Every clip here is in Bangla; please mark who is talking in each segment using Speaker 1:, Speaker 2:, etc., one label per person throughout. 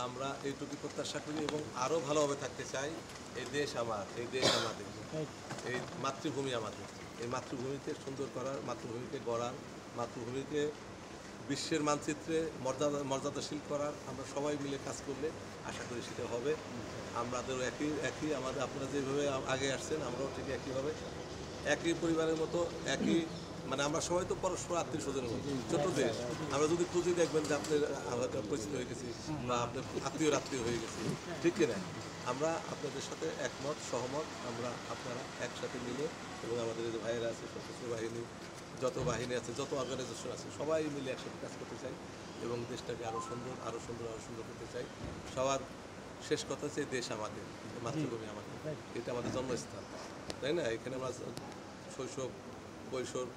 Speaker 1: আমরা এইটুকু প্রত্যাশা করি এবং আরও ভালোভাবে থাকতে চাই। এই দেশ আমার, এই দেশ আমাদের, এই মাতৃভূমি আমাদের। এই মাতৃভূমিকে সুন্দর করার, মাতৃভূমিকে গড়ার, মাতৃভূমিকে বিশ্বের মানচিত্রে মর্যাদাশীল করার আমরা সবাই মিলে কাজ করলে আশা করি সেটা হবে। আমাদেরও একই আমাদের আপনারা যেভাবে আগে আসছেন আমরাও ঠিক একইভাবে একই পরিবারের মতো একই মানে আমরা সবাই তো পরস্পর আত্মীয় স্বজনের মতো ছোট দেশ। আমরা যদি খুঁজে দেখবেন যে আপনার হয়তো পরিচিত হয়ে গেছি বা আপনার আত্মীয় হয়ে গেছি, ঠিক কিনা? আমরা আপনাদের সাথে একমত সহমত, আমরা আপনারা একসাথে মিলে এবং আমাদের যে ভাইয়েরা আছে সশস্ত্র বাহিনী, যত বাহিনী আছে, যত অর্গানাইজেশন আছে, সবাই মিলে একসাথে কাজ করতে চাই এবং দেশটাকে আরও সুন্দর করতে চাই। সবার শেষ কথা হচ্ছে দেশ আমাদের, মাতৃভূমি আমাদের, এটা আমাদের জন্মস্থান, তাই না? এখানে আমরা শৈশব কৈশোর,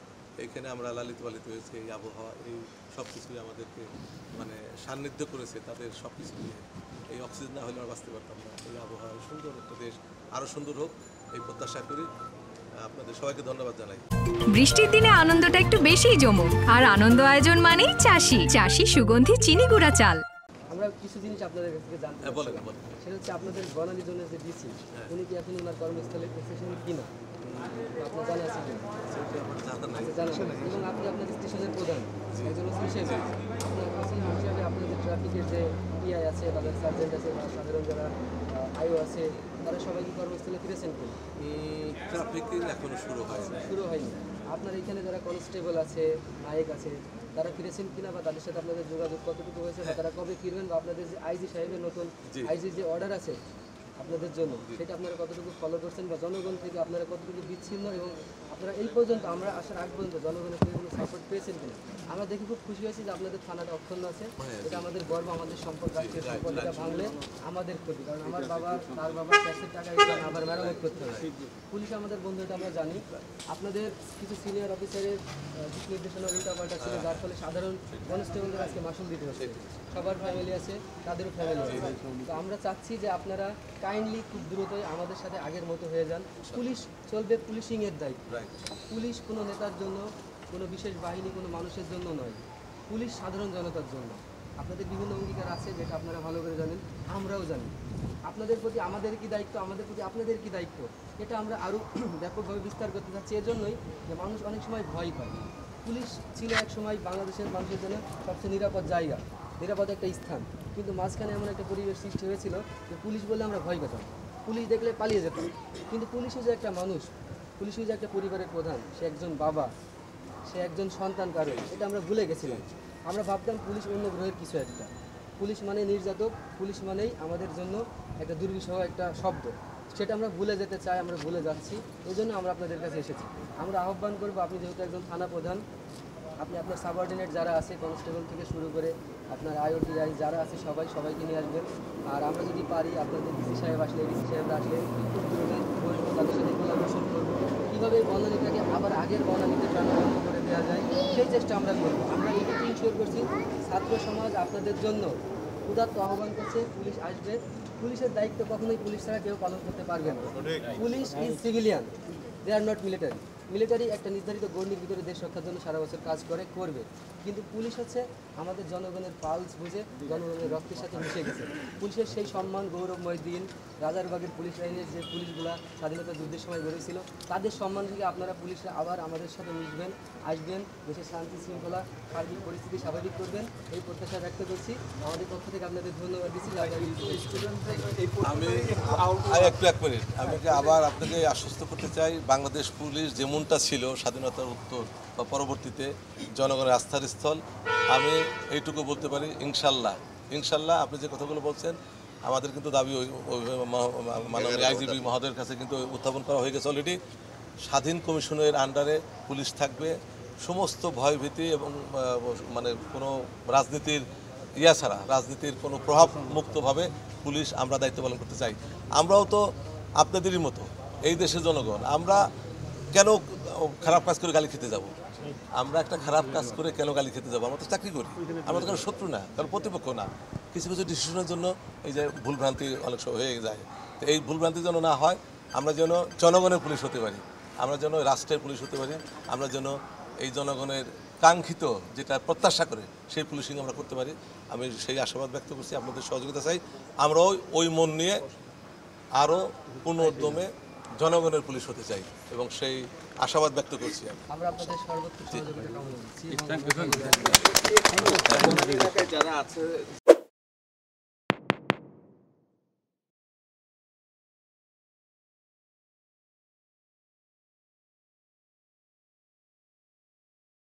Speaker 1: এইখানে আমরা লালিত পালিত হয়েছি। এই আবহাওয়া, এই সব কিছুই আমাদেরকে মানে সান্নিধ্য করেছে তাদের সব কিছু নিয়ে। এই অক্সিজেন না হলে আমরা বাঁচতে পারতাম না। এই আবহাওয়া সুন্দর একটা দেশ আরও সুন্দর হোক এই প্রত্যাশা করি। আপনাদের সবাইকে ধন্যবাদ জানাই।
Speaker 2: বৃষ্টির দিনে আনন্দটা একটু বেশিই জমুক, আর আনন্দ আয়োজন মানেই চাষি সুগন্ধি চিনি গুঁড়া চাল।
Speaker 3: আমরা কিছু জিনিস আপনাদের কাছ থেকে জানতে চাই।
Speaker 1: বলেন।
Speaker 3: সেটা হচ্ছে আপনাদের বনানী জোনের যে ডিসি, উনি কি এখন ওনার কর্মস্থলে এসেছেন কিনা আপনার জানা আছে কিনা? জানা নাই। এবং আপনি আপনাদের স্টেশনের প্রধান একজন ওসি হিসেবে, আপনার ওসি হিসেবে আপনাদের ট্রাফিকের যে পিআই আছে, তাদের সার্জেন্ট আছে বা সাধারণ যারা আইও আছে, তারা সবাই কি কর্মস্থলে ফিরেছেন কিনা?
Speaker 1: ট্রাফিকিং এখনো শুরু হয়নি।
Speaker 3: আপনার এখানে যারা কনস্টেবল আছে, নায়ক আছে, তারা ফিরেছেন কিনা বা তাদের সাথে আপনাদের যোগাযোগ কতটুকু হয়েছে বা তারা কবে ফিরবেন বা আপনাদের যে আইজি সাহেবের নতুন আইজির যে অর্ডার আছে আপনাদের জন্য, সেটা আপনারা কতটুকু ফলো করছেন বা জনগণ থেকে আপনারা কতটুকু বিচ্ছিন্ন এবং আপনারা এই পর্যন্ত আমরা আসার আগ পর্যন্ত জনগণের থেকে কোনো সাপোর্ট পেয়েছেন কিনা? আমরা দেখে খুব খুশি হয়েছি যে আপনাদের থানাটা অক্ষুণ্ণ আছে। এটা আমাদের গর্ব, আমাদের সম্পদ, রাষ্ট্রীয় সম্পদ। এটা ভাঙলে আমাদের ক্ষতি, কারণ আমার বাবা তার বাবার ট্যাক্সের টাকা এখানে আবার মেরামত করতে হবে। পুলিশ আমাদের বন্ধু, এটা আমরা জানি। আপনাদের কিছু সিনিয়র অফিসারের দিক নির্দেশনা উল্টাপাল্টা ছিল, যার ফলে সাধারণ কনস্টেবলদের আজকে মাসুল দিতে হচ্ছে। সবার ফ্যামিলি আছে, তাদেরও ফ্যামিলি আছে। তো আমরা চাচ্ছি যে আপনারা কাইন্ডলি খুব দ্রুতই আমাদের সাথে আগের মতো হয়ে যান। পুলিশ চলবে পুলিশিংয়ের দায়িত্ব। পুলিশ কোনো নেতার জন্য, কোনো বিশেষ বাহিনী, কোনো মানুষের জন্য নয়। পুলিশ সাধারণ জনতার জন্য। আপনাদের বিভিন্ন অঙ্গীকার আছে যেটা আপনারা ভালো করে জানেন, আমরাও জানি। আপনাদের প্রতি আমাদের কি দায়িত্ব, আমাদের প্রতি আপনাদের কি দায়িত্ব, এটা আমরা আরও ব্যাপকভাবে বিস্তার করতে চাচ্ছি। এজন্যই যে মানুষ অনেক সময় ভয় পায়। পুলিশ ছিল এক সময় বাংলাদেশের মানুষের জন্য সবচেয়ে নিরাপদ জায়গা, নিরাপদ একটা স্থান। কিন্তু মাঝখানে এমন একটা পরিবেশ সৃষ্টি হয়েছিল যে পুলিশ বললে আমরা ভয় পেতাম, পুলিশ দেখলে পালিয়ে যেতাম। কিন্তু পুলিশও যে একটা মানুষ, পুলিশও যে একটা পরিবারের প্রধান, সে একজন বাবা, সে একজন সন্তান কারো, এটা আমরা ভুলে গেছিলাম। আমরা ভাবতাম পুলিশ অন্য গ্রহের কিছু একটা। পুলিশ মানে নির্যাতক, পুলিশ মানেই আমাদের জন্য একটা দুর্বিষহ একটা শব্দ। সেটা আমরা ভুলে যেতে চাই, আমরা ভুলে যাচ্ছি। এই জন্য আমরা আপনাদের কাছে এসেছি। আমরা আহ্বান করবো, আপনি যেহেতু একজন থানা প্রধান, আপনি আপনার সাবঅর্ডিনেট যারা আছে, কনস্টেবল থেকে শুরু করে আপনার আইওটিআই যারা আছে, সবাইকে নিয়ে আসবেন। আর আমরা যদি পারি আপনাদের ডিসি সাহেব আসলে, ডিসি সাহেবরা আসলে খুব দ্রুত বসবো, তাদের সাথে কোলাবোরেশন করবো, কীভাবে বনানীটাকে আবার আগের বনানীতে ট্রান্সফর্ম করে দেওয়া যায়, সেই চেষ্টা আমরা করবো। আমরা এটুকু ইনশিওর করছি, ছাত্র সমাজ আপনাদের জন্য উদাত্ত আহ্বান করছে, পুলিশ আসবে। পুলিশের দায়িত্ব কখনোই পুলিশ ছাড়া কেউ পালন করতে পারবে না। Police is civilian, they are not military. Military একটা নির্ধারিত গণ্ডির ভিতরে দেশ রক্ষার জন্য সারা বছর কাজ করবে, কিন্তু পুলিশ হচ্ছে আমাদের জনগণের পালস বুঝে, জনগণের রক্তের সাথে মিশে গেছে। পুলিশের সেই সম্মান, গৌরবময় দিন, রাজারবাগের পুলিশ লাইনের যে পুলিশগুলা স্বাধীনতা যুদ্ধের সময় বেরোয়ছিল, তাদের সম্মান থেকে আপনারা পুলিশরা আবার আমাদের সাথে মিশবেন, আসবেন, দেশের শান্তি শৃঙ্খলা সার্বিক পরিস্থিতি স্বাভাবিক করবেন, এই প্রত্যাশা ব্যক্ত করছি। আমাদের পক্ষ থেকে আপনাদের ধন্যবাদ দিচ্ছি।
Speaker 1: আমি আবার আপনাকে আশ্বস্ত করতে চাই, বাংলাদেশ পুলিশ যেমনটা ছিল স্বাধীনতার উত্তর বা পরবর্তীতে জনগণের আস্থার স্থল, আমি এইটুকু বলতে পারি ইনশাল্লাহ আপনি যে কথাগুলো বলছেন আমাদের কিন্তু দাবি মাননীয় আইজিপি মহোদয়ের কাছে কিন্তু উত্থাপন করা হয়ে গেছে অলরেডি। স্বাধীন কমিশনের আন্ডারে পুলিশ থাকবে, সমস্ত ভয়ভীতি এবং মানে কোনো রাজনীতির ছাড়া, রাজনীতির কোনো প্রভাব মুক্তভাবে পুলিশ আমরা দায়িত্ব পালন করতে চাই। আমরাও তো আপনাদেরই মতো এই দেশের জনগণ, আমরা কেন খারাপ কাজ করে গালি খেতে যাব? আমরা একটা খারাপ কাজ করে কেন গালি খেতে যাবো? আমরা তো চাকরি করি, আমরা তো কারো শত্রু না, কারো প্রতিপক্ষ না। কিছু কিছু ডিসিশনের জন্য এই যে ভুলভ্রান্তি অনেক সময় হয়ে যায়, তো এই ভুলভ্রান্তি যেন না হয়, আমরা যেন জনগণের পুলিশ হতে পারি, আমরা যেন রাষ্ট্রের পুলিশ হতে পারি, আমরা যেন এই জনগণের কাঙ্ক্ষিত যেটা প্রত্যাশা করে সেই পুলিশিং আমরা করতে পারি। আমি সেই আশাবাদ ব্যক্ত করছি, আপনাদের সহযোগিতা চাই। আমরাও ওই মন নিয়ে আরও পূর্ণ উদ্যমে জনগণের পুলিশ হতে চাই এবং সেই আশাবাদ ব্যক্ত করছি আমি।
Speaker 3: আমরা আপনাদের সর্বোচ্চ সহযোগিতা কামনা করছি।
Speaker 4: এলাকায় যারা আছে